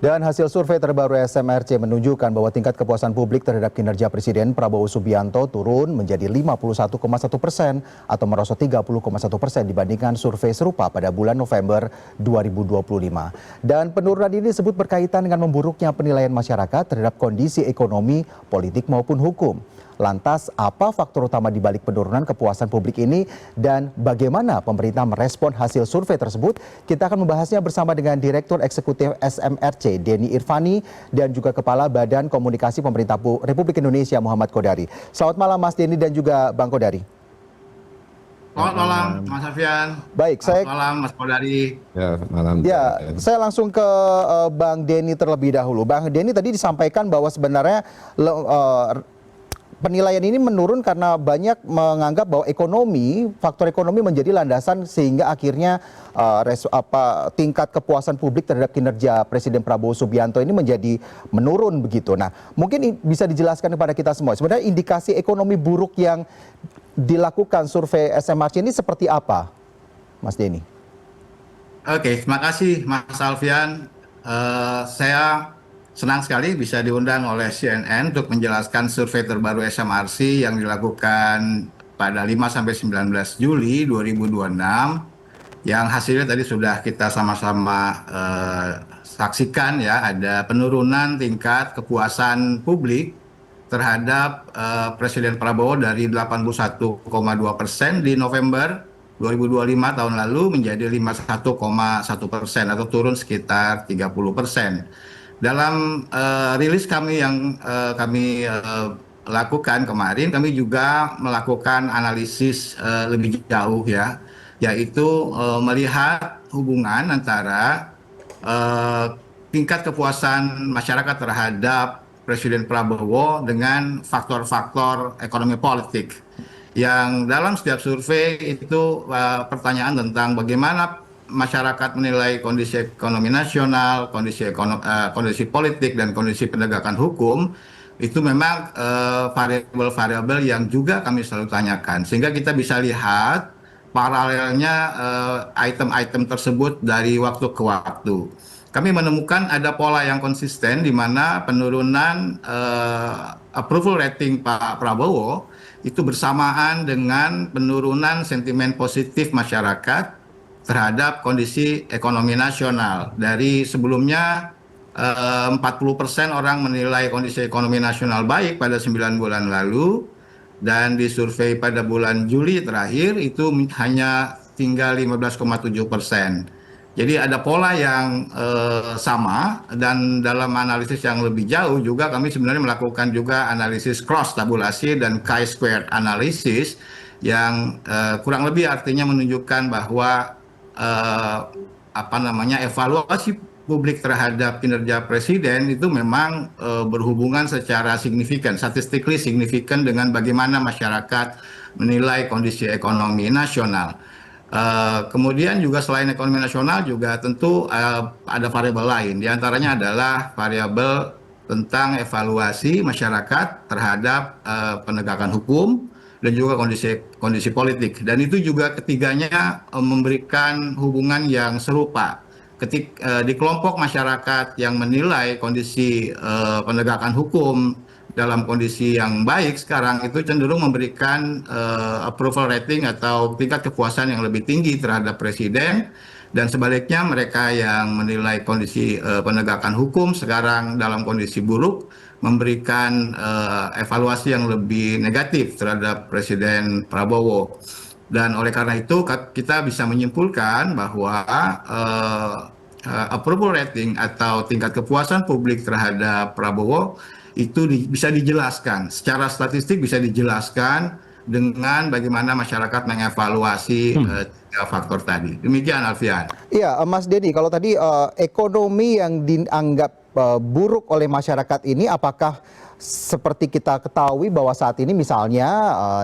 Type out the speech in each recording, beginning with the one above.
Dan hasil survei terbaru SMRC menunjukkan bahwa tingkat kepuasan publik terhadap kinerja Presiden Prabowo Subianto turun menjadi 51,1% atau merosot 30,1% dibandingkan survei serupa pada bulan November 2025. Dan penurunan ini disebut berkaitan dengan memburuknya penilaian masyarakat terhadap kondisi ekonomi, politik maupun hukum. Lantas, apa faktor utama di balik penurunan kepuasan publik ini dan bagaimana pemerintah merespon hasil survei tersebut? Kita akan membahasnya bersama dengan Direktur Eksekutif SMRC, Denny Irvani, dan juga Kepala Badan Komunikasi Pemerintah Republik Indonesia, Muhammad Kodari. Selamat malam, Mas Denny dan juga Bang Kodari. Selamat malam, Mas Alfian. Baik, selamat malam, Mas Kodari. Ya, malam. Ya, saya langsung ke Bang Denny terlebih dahulu. Bang Denny tadi disampaikan bahwa sebenarnya penilaian ini menurun karena banyak menganggap bahwa faktor ekonomi menjadi landasan sehingga akhirnya tingkat kepuasan publik terhadap kinerja Presiden Prabowo Subianto ini menjadi menurun begitu. Nah, mungkin bisa dijelaskan kepada kita semua. Sebenarnya indikasi ekonomi buruk yang dilakukan survei SMRC ini seperti apa, Mas Denny? Oke, terima kasih Mas Alfian. Saya senang sekali bisa diundang oleh CNN untuk menjelaskan survei terbaru SMRC yang dilakukan pada 5-19 Juli 2026 yang hasilnya tadi sudah kita sama-sama saksikan ya, ada penurunan tingkat kepuasan publik terhadap Presiden Prabowo dari 81,2% di November 2025 tahun lalu menjadi 51,1% atau turun sekitar 30%. Dalam rilis kami yang kami lakukan kemarin, kami juga melakukan analisis lebih jauh ya, yaitu melihat hubungan antara tingkat kepuasan masyarakat terhadap Presiden Prabowo dengan faktor-faktor ekonomi politik. Yang dalam setiap survei itu pertanyaan tentang bagaimana masyarakat menilai kondisi ekonomi nasional, kondisi politik, dan kondisi penegakan hukum, itu memang variabel-variabel yang juga kami selalu tanyakan. Sehingga kita bisa lihat paralelnya item-item tersebut dari waktu ke waktu. Kami menemukan ada pola yang konsisten di mana penurunan approval rating Pak Prabowo itu bersamaan dengan penurunan sentimen positif masyarakat terhadap kondisi ekonomi nasional. Dari sebelumnya 40% orang menilai kondisi ekonomi nasional baik pada 9 bulan lalu, dan di survei pada bulan Juli terakhir itu hanya tinggal 15,7%. Jadi ada pola yang sama, dan dalam analisis yang lebih jauh juga kami sebenarnya melakukan juga analisis cross tabulasi dan chi-squared analisis yang kurang lebih artinya menunjukkan bahwa evaluasi publik terhadap kinerja presiden itu memang berhubungan secara signifikan, statistically signifikan dengan bagaimana masyarakat menilai kondisi ekonomi nasional. Kemudian juga selain ekonomi nasional juga tentu ada variabel lain. Di antaranya adalah variabel tentang evaluasi masyarakat terhadap penegakan hukum dan juga kondisi politik. Dan itu juga ketiganya memberikan hubungan yang serupa. Di kelompok masyarakat yang menilai kondisi penegakan hukum dalam kondisi yang baik sekarang itu cenderung memberikan approval rating atau tingkat kepuasan yang lebih tinggi terhadap presiden, dan sebaliknya mereka yang menilai kondisi penegakan hukum sekarang dalam kondisi buruk memberikan evaluasi yang lebih negatif terhadap Presiden Prabowo. Dan oleh karena itu kita bisa menyimpulkan bahwa approval rating atau tingkat kepuasan publik terhadap Prabowo itu bisa dijelaskan secara statistik, bisa dijelaskan dengan bagaimana masyarakat mengevaluasi tiga faktor tadi. Demikian, Alfian. Iya, Mas Denny, kalau tadi ekonomi yang dianggap buruk oleh masyarakat ini, apakah seperti kita ketahui bahwa saat ini misalnya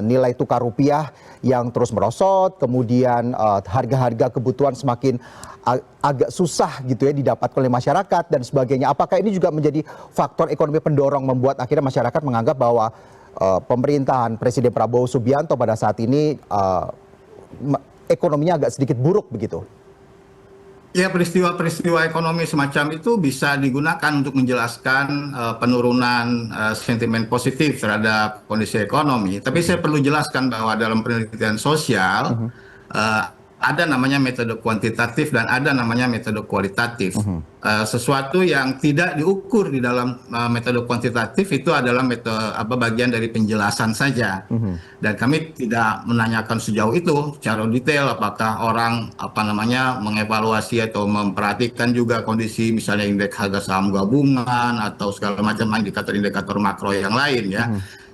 nilai tukar rupiah yang terus merosot, kemudian harga-harga kebutuhan semakin agak susah gitu ya didapatkan oleh masyarakat dan sebagainya. Apakah ini juga menjadi faktor ekonomi pendorong membuat akhirnya masyarakat menganggap bahwa pemerintahan Presiden Prabowo Subianto pada saat ini ekonominya agak sedikit buruk begitu? Ya, peristiwa-peristiwa ekonomi semacam itu bisa digunakan untuk menjelaskan penurunan sentimen positif terhadap kondisi ekonomi. Tapi saya perlu jelaskan bahwa dalam penelitian sosial Mhm, eh, ada namanya metode kuantitatif dan ada namanya metode kualitatif. mhm, Sesuatu yang tidak diukur di dalam metode kuantitatif itu adalah metode bagian dari penjelasan saja. mhm, Dan kami tidak menanyakan sejauh itu secara detail apakah orang mengevaluasi atau memperhatikan juga kondisi misalnya indeks harga saham gabungan atau segala macam indikator-indikator makro yang lain ya. mhm.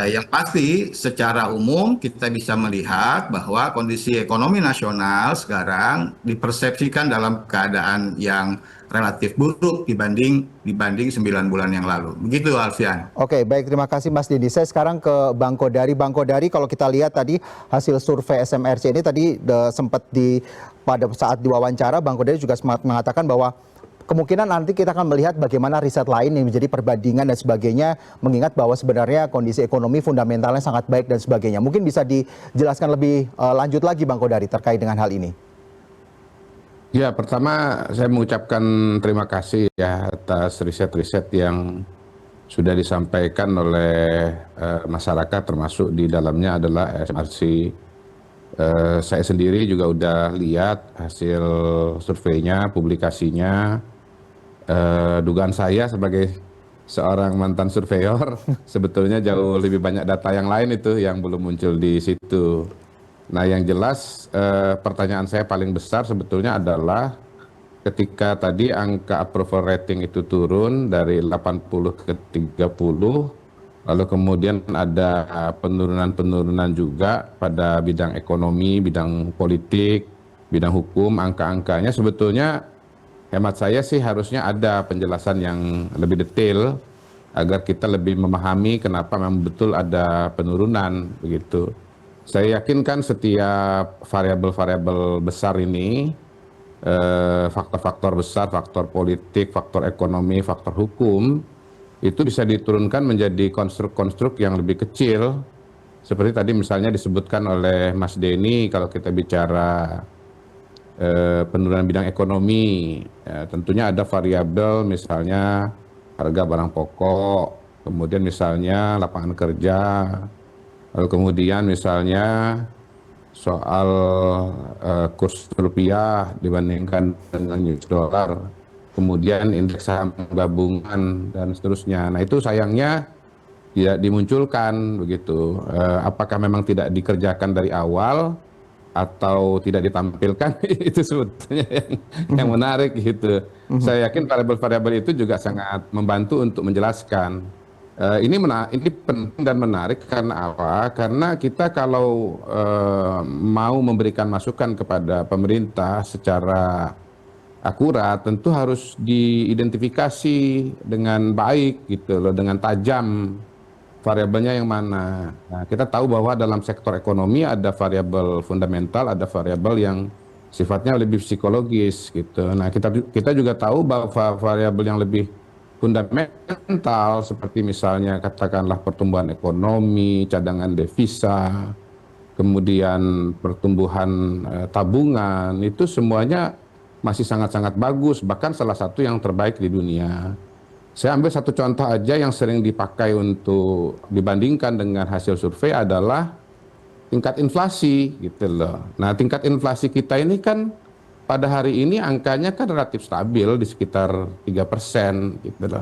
Yang pasti secara umum kita bisa melihat bahwa kondisi ekonomi nasional sekarang dipersepsikan dalam keadaan yang relatif buruk dibanding 9 bulan yang lalu. Begitu Alfian. Oke, baik, terima kasih Mas Didi. Saya sekarang ke Bang Kodari. Bang Kodari, kalau kita lihat tadi hasil survei SMRC ini tadi sempat pada saat diwawancara Bang Kodari juga sempat mengatakan bahwa kemungkinan nanti kita akan melihat bagaimana riset lain yang menjadi perbandingan dan sebagainya, mengingat bahwa sebenarnya kondisi ekonomi fundamentalnya sangat baik dan sebagainya. Mungkin bisa dijelaskan lebih lanjut lagi Bang Kodari terkait dengan hal ini. Ya, pertama saya mengucapkan terima kasih ya atas riset-riset yang sudah disampaikan oleh masyarakat, termasuk di dalamnya adalah SMRC. Saya sendiri juga udah lihat hasil surveinya, publikasinya. Dugaan saya sebagai seorang mantan surveyor, sebetulnya jauh lebih banyak data yang lain itu yang belum muncul di situ. Nah, yang jelas pertanyaan saya paling besar sebetulnya adalah ketika tadi angka approval rating itu turun dari 80 ke 30, lalu kemudian ada penurunan-penurunan juga pada bidang ekonomi, bidang politik, bidang hukum, angka-angkanya sebetulnya hemat saya sih harusnya ada penjelasan yang lebih detail agar kita lebih memahami kenapa memang betul ada penurunan begitu. Saya yakin kan setiap variabel-variabel besar ini, faktor-faktor besar, faktor politik, faktor ekonomi, faktor hukum, itu bisa diturunkan menjadi konstruk-konstruk yang lebih kecil. Seperti tadi misalnya disebutkan oleh Mas Denny, kalau kita bicara penurunan bidang ekonomi, ya, tentunya ada variabel misalnya harga barang pokok, kemudian misalnya lapangan kerja, lalu kemudian misalnya soal kurs rupiah dibandingkan dengan US dollar, kemudian indeks saham gabungan dan seterusnya. Nah, itu sayangnya tidak dimunculkan begitu. Apakah memang tidak dikerjakan dari awal atau tidak ditampilkan? Itu sebetulnya yang menarik gitu. Saya yakin variabel-variabel itu juga sangat membantu untuk menjelaskan. Ini penting dan menarik karena apa? Karena kita kalau mau memberikan masukan kepada pemerintah secara akurat, tentu harus diidentifikasi dengan baik gitu loh, dengan tajam variabelnya yang mana. Nah, kita tahu bahwa dalam sektor ekonomi ada variabel fundamental, ada variabel yang sifatnya lebih psikologis gitu. Nah, kita juga tahu bahwa variabel yang lebih fundamental seperti misalnya katakanlah pertumbuhan ekonomi, cadangan devisa, kemudian pertumbuhan tabungan, itu semuanya masih sangat-sangat bagus, bahkan salah satu yang terbaik di dunia. Saya ambil satu contoh aja yang sering dipakai untuk dibandingkan dengan hasil survei adalah tingkat inflasi gitu loh. Nah, tingkat inflasi kita ini kan pada hari ini angkanya kan relatif stabil di sekitar 3% gitu loh.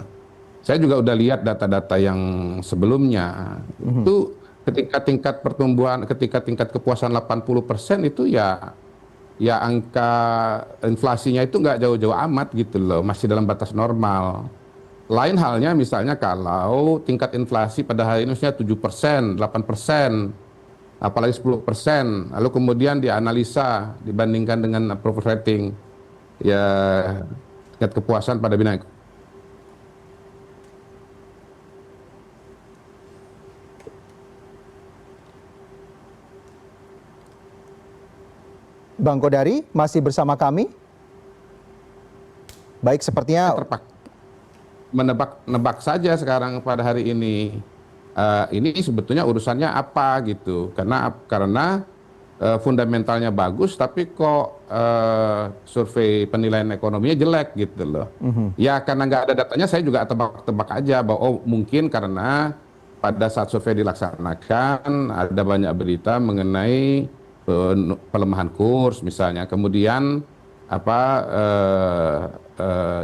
Saya juga udah lihat data-data yang sebelumnya. Itu ketika tingkat pertumbuhan, ketika tingkat kepuasan 80% itu ya angka inflasinya itu nggak jauh-jauh amat gitu loh, masih dalam batas normal. Lain halnya misalnya kalau tingkat inflasi pada hari ini misalnya 7%, 8%, apalagi 10%, lalu kemudian dianalisa dibandingkan dengan approval rating, ya tingkat kepuasan pada bidang. Bang Kodari masih bersama kami? Baik, sepertinya Menebak-nebak saja sekarang pada hari ini. Ini sebetulnya urusannya apa gitu? Karena fundamentalnya bagus, tapi kok survei penilaian ekonominya jelek gitu loh. Ya karena nggak ada datanya, saya juga tebak-tebak aja bahwa oh mungkin karena pada saat survei dilaksanakan ada banyak berita mengenai pelemahan kurs misalnya, kemudian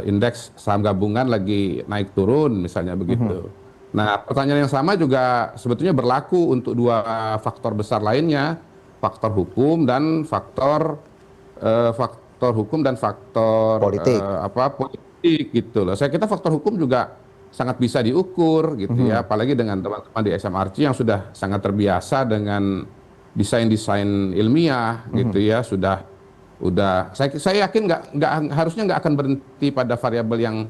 indeks saham gabungan lagi naik turun misalnya begitu. Nah, pertanyaan yang sama juga sebetulnya berlaku untuk dua faktor besar lainnya, faktor hukum dan faktor Politik. politik gitu loh. Saya kira faktor hukum juga sangat bisa diukur gitu ya, apalagi dengan teman-teman di SMRC yang sudah sangat terbiasa dengan desain-desain ilmiah gitu ya, saya yakin harusnya nggak akan berhenti pada variabel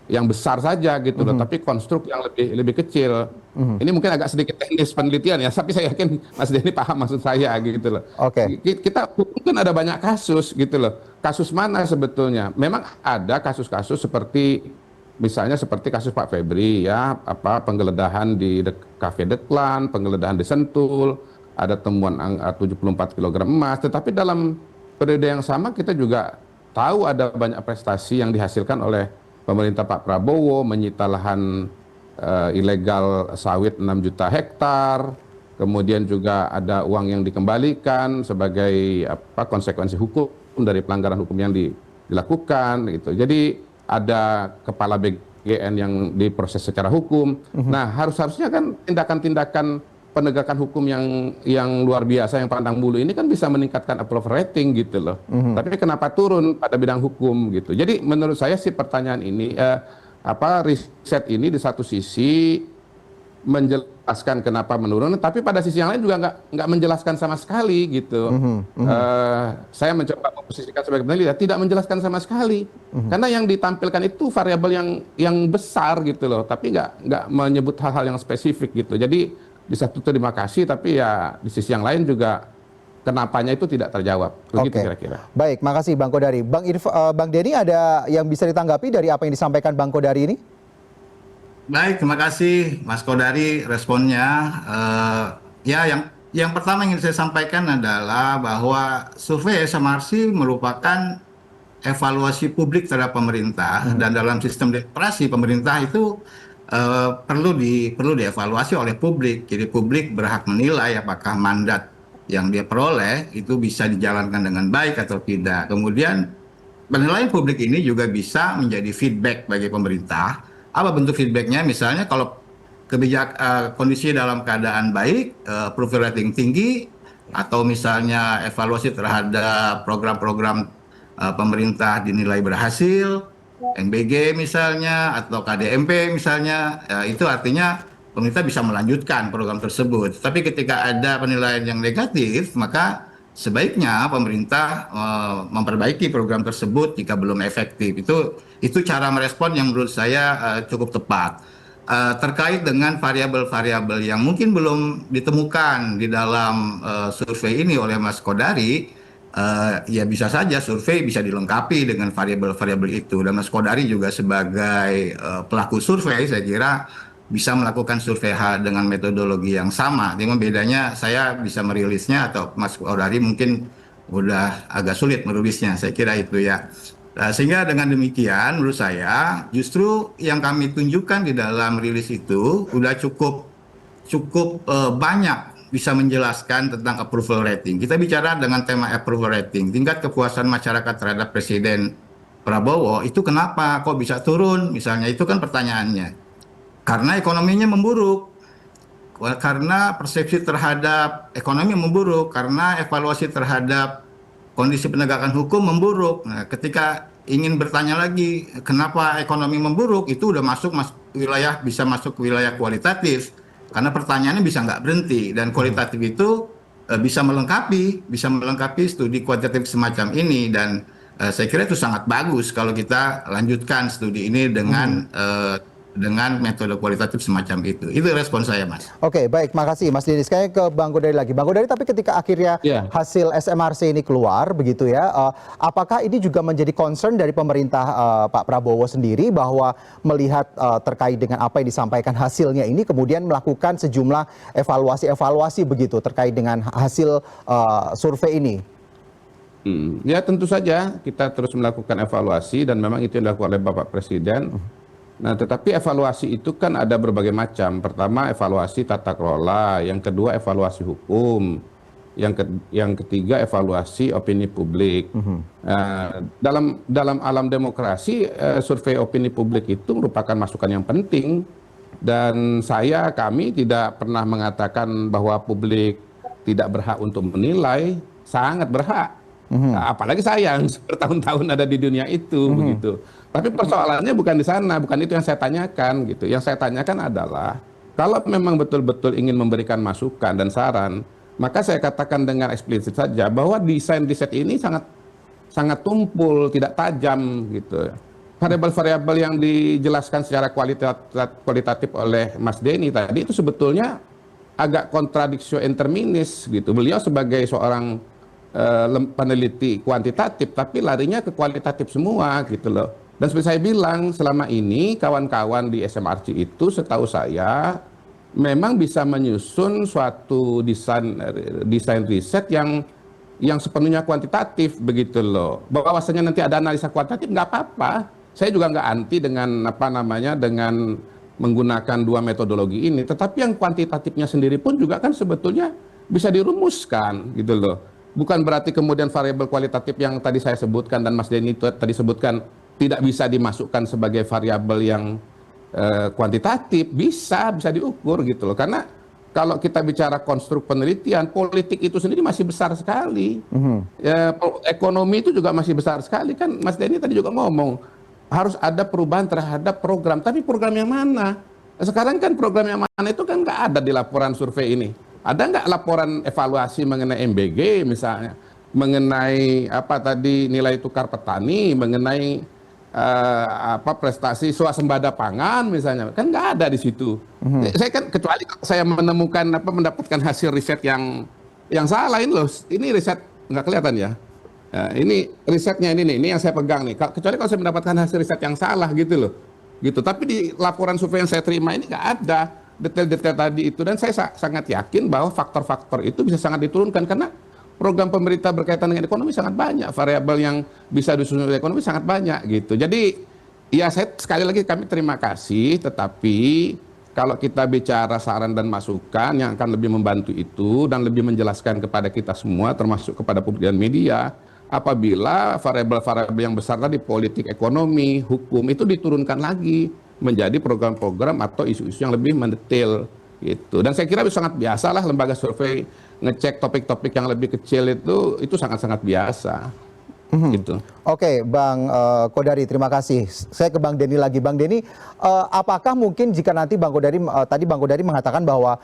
yang besar saja gitu loh, tapi konstruk yang lebih kecil. Ini mungkin agak sedikit teknis penelitian ya, tapi saya yakin Mas Denny paham maksud saya gitu loh. Oke. Kita mungkin ada banyak kasus gitu loh. Kasus mana sebetulnya? Memang ada kasus-kasus seperti misalnya seperti kasus Pak Febri ya, penggeledahan di Cafe Deklan, penggeledahan di Sentul, ada temuan 74 kg emas, tetapi dalam periode yang sama kita juga tahu ada banyak prestasi yang dihasilkan oleh pemerintah Pak Prabowo, menyita lahan ilegal sawit 6 juta hektar, kemudian juga ada uang yang dikembalikan sebagai konsekuensi hukum dari pelanggaran hukum yang dilakukan gitu. Jadi ada kepala BGN yang diproses secara hukum. Nah, harusnya kan tindakan-tindakan penegakan hukum yang luar biasa, yang pandang bulu ini kan bisa meningkatkan approval rating gitu loh. Tapi kenapa turun pada bidang hukum gitu? Jadi menurut saya sih pertanyaan ini, riset ini di satu sisi menjelaskan kenapa menurun, tapi pada sisi yang lain juga nggak menjelaskan sama sekali gitu. Saya mencoba memposisikan sebagai peneliti, tidak menjelaskan sama sekali, karena yang ditampilkan itu variabel yang besar gitu loh, tapi nggak menyebut hal-hal yang spesifik gitu. Jadi di satu terima kasih, tapi ya di sisi yang lain juga kenapanya itu tidak terjawab. Begitu kira-kira. Baik, makasih Bang Kodari. Bang Denny, ada yang bisa ditanggapi dari apa yang disampaikan Bang Kodari ini? Baik, terima kasih Mas Kodari responnya. Ya, yang pertama yang ingin saya sampaikan adalah bahwa survei SMRC merupakan evaluasi publik terhadap pemerintah, dan dalam sistem demokrasi pemerintah itu perlu dievaluasi oleh publik. Jadi publik berhak menilai apakah mandat yang dia peroleh itu bisa dijalankan dengan baik atau tidak. Kemudian penilaian publik ini juga bisa menjadi feedback bagi pemerintah. Apa bentuk feedbacknya? Misalnya kalau kondisi dalam keadaan baik, approval rating tinggi, atau misalnya evaluasi terhadap program-program pemerintah dinilai berhasil, NBG misalnya, atau KDMP misalnya, itu artinya pemerintah bisa melanjutkan program tersebut. Tapi ketika ada penilaian yang negatif, maka sebaiknya pemerintah memperbaiki program tersebut jika belum efektif. Itu cara merespon yang menurut saya cukup tepat. Terkait dengan variabel-variabel yang mungkin belum ditemukan di dalam survei ini oleh Mas Kodari, ya bisa saja survei bisa dilengkapi dengan variabel-variabel itu. Dan Mas Kodari juga sebagai pelaku survei, saya kira bisa melakukan survei dengan metodologi yang sama. Cuma bedanya saya bisa merilisnya, atau Mas Kodari mungkin udah agak sulit merilisnya. Saya kira itu ya. Sehingga dengan demikian menurut saya justru yang kami tunjukkan di dalam rilis itu udah cukup banyak bisa menjelaskan tentang approval rating. Kita bicara dengan tema approval rating, tingkat kepuasan masyarakat terhadap Presiden Prabowo itu kenapa kok bisa turun misalnya, itu kan pertanyaannya. Karena ekonominya memburuk, karena persepsi terhadap ekonomi memburuk, karena evaluasi terhadap kondisi penegakan hukum memburuk. Nah, ketika ingin bertanya lagi kenapa ekonomi memburuk, itu udah bisa masuk ke wilayah kualitatif, karena pertanyaannya bisa nggak berhenti, dan kualitatif itu bisa melengkapi studi kuantitatif semacam ini. Dan saya kira itu sangat bagus kalau kita lanjutkan studi ini dengan dengan metode kualitatif semacam itu. Itu respon saya, Mas. Oke, baik, makasih Mas Denis. Kayaknya ke Bang Godari lagi. Bang Godari, tapi ketika akhirnya Ya. hasil SMRC ini keluar, begitu ya, apakah ini juga menjadi concern dari pemerintah Pak Prabowo sendiri bahwa melihat terkait dengan apa yang disampaikan hasilnya ini, kemudian melakukan sejumlah evaluasi-evaluasi begitu terkait dengan hasil survei ini? Ya tentu saja kita terus melakukan evaluasi dan memang itu yang dilakukan oleh Bapak Presiden. Nah, tetapi evaluasi itu kan ada berbagai macam. Pertama, evaluasi tata kelola, yang kedua evaluasi hukum, yang ketiga evaluasi opini publik. Dalam alam demokrasi, survei opini publik itu merupakan masukan yang penting, dan kami tidak pernah mengatakan bahwa publik tidak berhak untuk menilai, sangat berhak. Nah, apalagi saya yang bertahun-tahun ada di dunia itu, begitu. Tapi persoalannya bukan di sana, bukan itu yang saya tanyakan, gitu. Yang saya tanyakan adalah kalau memang betul-betul ingin memberikan masukan dan saran, maka saya katakan dengan eksplisit saja bahwa desain riset ini sangat tumpul, tidak tajam, gitu. Variabel-variabel yang dijelaskan secara kualitatif oleh Mas Denny tadi itu sebetulnya agak kontradiksi interminis, gitu. Beliau sebagai seorang peneliti kuantitatif tapi larinya ke kualitatif semua, gitu loh. Dan seperti saya bilang, selama ini kawan-kawan di SMRC itu setahu saya memang bisa menyusun suatu desain riset yang sepenuhnya kuantitatif, begitu loh. Bahwasanya nanti ada analisa kuantitatif nggak apa-apa. Saya juga nggak anti dengan dengan menggunakan dua metodologi ini. Tetapi yang kuantitatifnya sendiri pun juga kan sebetulnya bisa dirumuskan, gitu loh. Bukan berarti kemudian variabel kualitatif yang tadi saya sebutkan dan Mas Denny itu tadi sebutkan tidak bisa dimasukkan sebagai variabel yang kuantitatif. Bisa diukur, gitu loh. Karena kalau kita bicara konstruk penelitian, politik itu sendiri masih besar sekali. Ekonomi itu juga masih besar sekali. Kan Mas Denny tadi juga ngomong harus ada perubahan terhadap program. Tapi program yang mana? Sekarang kan program yang mana itu kan nggak ada di laporan survei ini. Ada nggak laporan evaluasi mengenai MBG misalnya, mengenai nilai tukar petani, mengenai prestasi swasembada pangan misalnya, kan nggak ada di situ. Saya kan kecuali saya mendapatkan hasil riset yang salah ini loh. Ini riset nggak kelihatan ya. Ini risetnya ini yang saya pegang nih. Kecuali kalau saya mendapatkan hasil riset yang salah, gitu loh. Gitu. Tapi di laporan survei yang saya terima ini nggak ada detail-detail tadi itu, dan saya sangat yakin bahwa faktor-faktor itu bisa sangat diturunkan karena program pemerintah berkaitan dengan ekonomi sangat banyak, variabel yang bisa disusun oleh ekonomi sangat banyak, gitu. Jadi ya sekali lagi kami terima kasih, tetapi kalau kita bicara saran dan masukan yang akan lebih membantu itu dan lebih menjelaskan kepada kita semua termasuk kepada publik dan media, apabila variabel-variabel yang besar tadi politik, ekonomi, hukum itu diturunkan lagi menjadi program-program atau isu-isu yang lebih mendetail, gitu. Dan saya kira itu sangat biasa lah lembaga survei ngecek topik-topik yang lebih kecil itu sangat-sangat biasa. Gitu. Oke, Bang Kodari, terima kasih. Saya ke Bang Denny lagi. Bang Denny, apakah mungkin jika nanti Bang Kodari tadi Bang Kodari mengatakan bahwa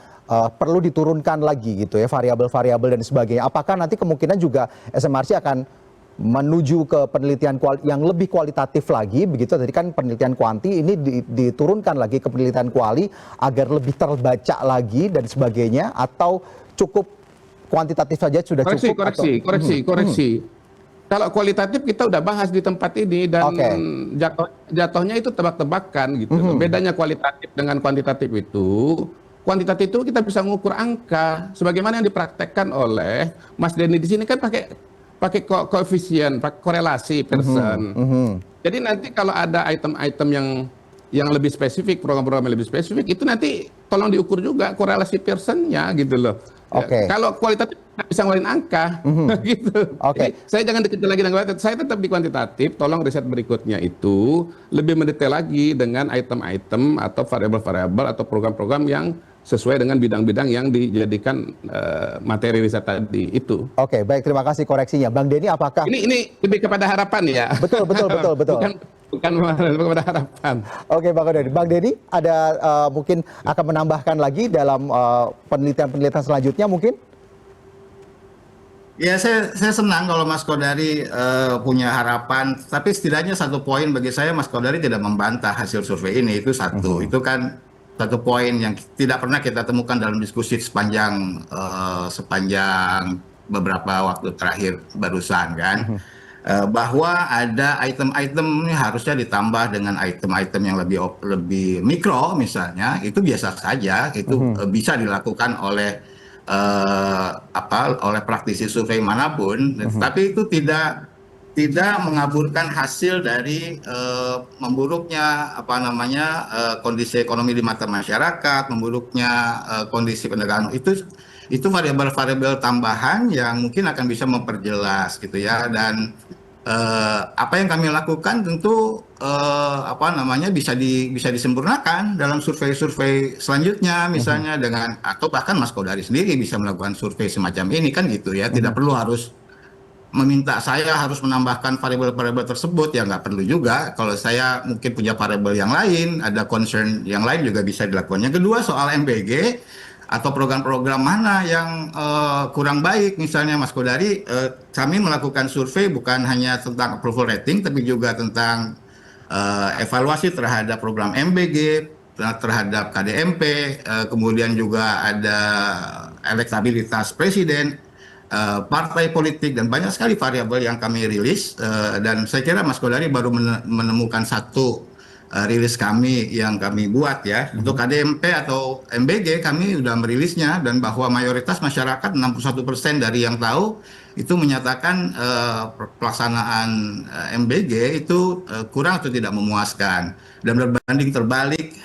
perlu diturunkan lagi gitu ya variabel-variabel dan sebagainya. Apakah nanti kemungkinan juga SMRC akan menuju ke penelitian yang lebih kualitatif lagi, begitu? Tadi kan penelitian kuanti, ini diturunkan lagi ke penelitian kuali agar lebih terbaca lagi dan sebagainya, atau cukup kuantitatif saja sudah cukup? Koreksi. Kalau kualitatif kita udah bahas di tempat ini dan jatuhnya itu tebak-tebakan, gitu. Bedanya kualitatif dengan kuantitatif itu, kuantitatif itu kita bisa mengukur angka, sebagaimana yang dipraktekkan oleh Mas Denny di sini kan pakai koefisien, korelasi Pearson. Jadi nanti kalau ada item-item yang lebih spesifik, program-program yang lebih spesifik, itu nanti tolong diukur juga korelasi Pearsonnya, gitu loh. Kalau kualitatif nggak bisa ngeluarin angka, gitu. Jadi, saya jangan dikejar lagi dengan kualitatif, saya tetap di kuantitatif. Tolong riset berikutnya itu lebih mendetail lagi dengan item-item atau variabel-variabel atau program-program yang sesuai dengan bidang-bidang yang dijadikan materi riset tadi itu. Oke, baik, terima kasih koreksinya. Bang Denny, apakah ini lebih kepada harapan ya? Betul. Bukan kepada harapan. Oke, Bang Denny, ada mungkin akan menambahkan lagi dalam penelitian-penelitian selanjutnya mungkin? Ya, saya senang kalau Mas Kodari punya harapan, tapi setidaknya satu poin bagi saya, Mas Kodari tidak membantah hasil survei ini, itu satu. Mhm, Itu kan satu poin yang tidak pernah kita temukan dalam diskusi sepanjang beberapa waktu terakhir barusan kan. mhm, Bahwa ada item-item ini harusnya ditambah dengan item-item yang lebih mikro misalnya, itu biasa saja, itu mhm, bisa dilakukan oleh praktisi survei manapun, mhm, tapi itu tidak mengaburkan hasil dari memburuknya kondisi ekonomi di mata masyarakat, memburuknya kondisi penegakan itu variabel-variabel tambahan yang mungkin akan bisa memperjelas gitu ya. Dan apa yang kami lakukan tentu bisa disempurnakan dalam survei-survei selanjutnya, mhm, misalnya dengan, atau bahkan Mas Kodari sendiri bisa melakukan survei semacam ini kan gitu ya, tidak mhm. perlu harus meminta saya harus menambahkan variabel-variabel tersebut, ya nggak perlu juga. Kalau saya mungkin punya variabel yang lain, ada concern yang lain juga bisa dilakukan. Yang kedua, soal MBG atau program-program mana yang kurang baik, misalnya Mas Kodari, kami melakukan survei bukan hanya tentang approval rating, tapi juga tentang evaluasi terhadap program MBG, terhadap KDMP, kemudian juga ada elektabilitas presiden, partai politik, dan banyak sekali variabel yang kami rilis. Dan saya kira Mas Kodari baru menemukan satu rilis kami yang kami buat ya. Untuk KDMP atau MBG kami sudah merilisnya, dan bahwa mayoritas masyarakat 61% dari yang tahu itu menyatakan pelaksanaan MBG itu kurang atau tidak memuaskan, dan berbanding terbalik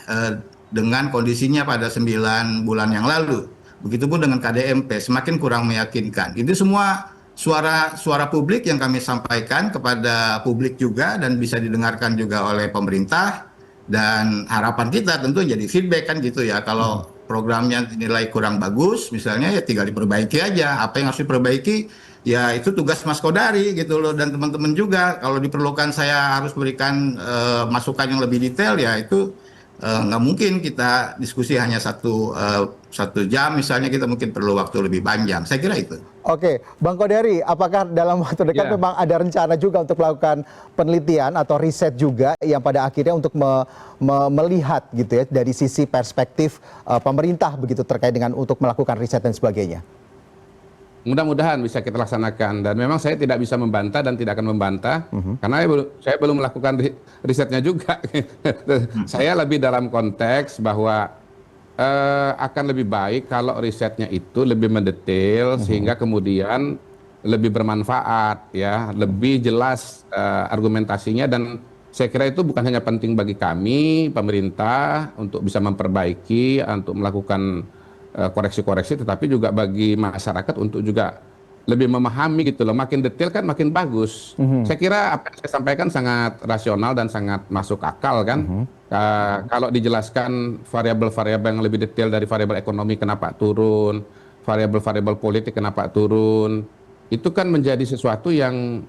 dengan kondisinya pada 9 bulan yang lalu. Begitupun dengan KDMP, semakin kurang meyakinkan. Itu semua suara publik yang kami sampaikan kepada publik juga, dan bisa didengarkan juga oleh pemerintah. Dan harapan kita tentu jadi feedback kan gitu ya. Kalau programnya dinilai kurang bagus, misalnya, ya tinggal diperbaiki aja. Apa yang harus diperbaiki, ya itu tugas Mas Kodari gitu loh, dan teman-teman juga. Kalau diperlukan saya harus berikan masukan yang lebih detail, ya itu nggak mungkin kita diskusi hanya satu jam, misalnya kita mungkin perlu waktu lebih panjang. Saya kira itu. Oke, Bang Kodari, apakah dalam waktu dekat Ya, memang ada rencana juga untuk melakukan penelitian atau riset juga yang pada akhirnya untuk melihat gitu ya dari sisi perspektif pemerintah begitu terkait dengan untuk melakukan riset dan sebagainya? mudah-mudahan bisa kita laksanakan, dan memang saya tidak bisa membantah dan tidak akan membantah Mhm, karena saya belum melakukan risetnya juga. Saya lebih dalam konteks bahwa akan lebih baik kalau risetnya itu lebih mendetail mhm, sehingga kemudian lebih bermanfaat ya, lebih jelas argumentasinya. Dan saya kira itu bukan hanya penting bagi kami pemerintah untuk bisa memperbaiki, untuk melakukan koreksi-koreksi, tetapi juga bagi masyarakat untuk juga lebih memahami gitu loh. Makin detail kan makin bagus. mhm, Saya kira apa yang saya sampaikan sangat rasional dan sangat masuk akal kan. mhm, Kalau dijelaskan variabel-variabel yang lebih detail dari variabel ekonomi kenapa turun, variabel-variabel politik kenapa turun, itu kan menjadi sesuatu yang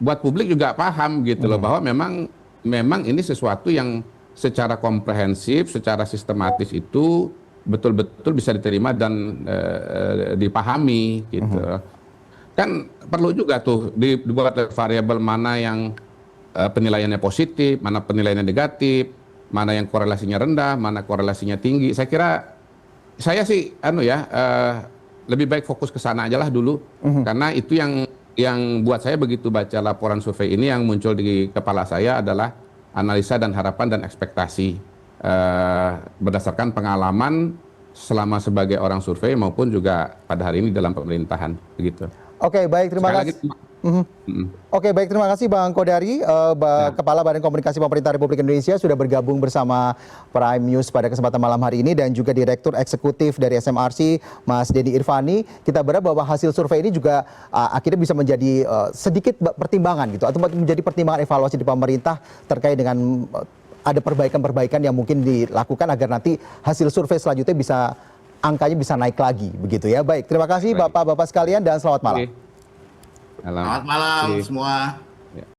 buat publik juga paham gitu loh, mhm, bahwa memang ini sesuatu yang secara komprehensif, secara sistematis itu betul-betul bisa diterima dan dipahami gitu. mhm. Kan perlu juga tuh dibuat variabel mana yang penilaiannya positif, mana penilaiannya negatif, mana yang korelasinya rendah, mana korelasinya tinggi. Saya kira saya sih lebih baik fokus ke sana aja lah dulu, karena itu yang buat saya begitu baca laporan survei ini, yang muncul di kepala saya adalah analisa dan harapan dan ekspektasi berdasarkan pengalaman selama sebagai orang survei maupun juga pada hari ini dalam pemerintahan begitu. Oke, baik, terima Sekali lagi kasih. Mhm. Oke, baik, terima kasih Bang Kodari, ya, Kepala Badan Komunikasi Pemerintah Republik Indonesia sudah bergabung bersama Prime News pada kesempatan malam hari ini, dan juga Direktur Eksekutif dari SMRC, Mas Denny Irvani. Kita berharap bahwa hasil survei ini juga akhirnya bisa menjadi sedikit pertimbangan gitu, atau menjadi pertimbangan evaluasi di pemerintah terkait dengan ada perbaikan-perbaikan yang mungkin dilakukan agar nanti hasil survei selanjutnya bisa angkanya bisa naik lagi begitu ya. Baik, terima kasih baik. Bapak-bapak sekalian dan selamat malam. Oke. Malam. Selamat malam Oke. semua. Ya.